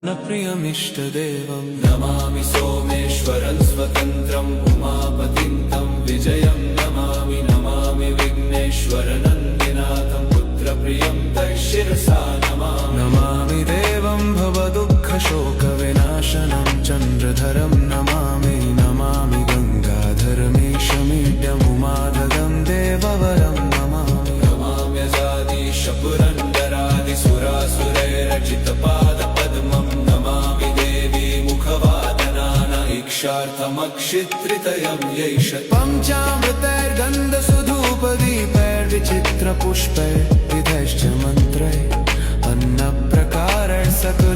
न प्रियमिष्टदेवं नमामि सोमेश्वरं स्वतन्त्रम् उमापतिं तं विजयं नमामि नमामि विघ्नेश्वरनन्दिनाथं पुत्रप्रियं तं शिरसा नमामि नमामि देवं भवदुःखशोकविनाशनं चन्द्रधरं नमामि नमामि गङ्गाधरमीशमीड्यमुमाधदं देववरं नमामि नमाम्यजादिशपुरन्दरादिसुरासुरैरचितपादपद्मं नमामि देवी मुखवादनान इक्षार्थमक्षित्रितयं यैष पञ्चामृतैर्गन्धसुधूपदीपैर्विचित्रपुष्पैर्विधैश्च मन्त्रैः अन्नप्रकारैः सकल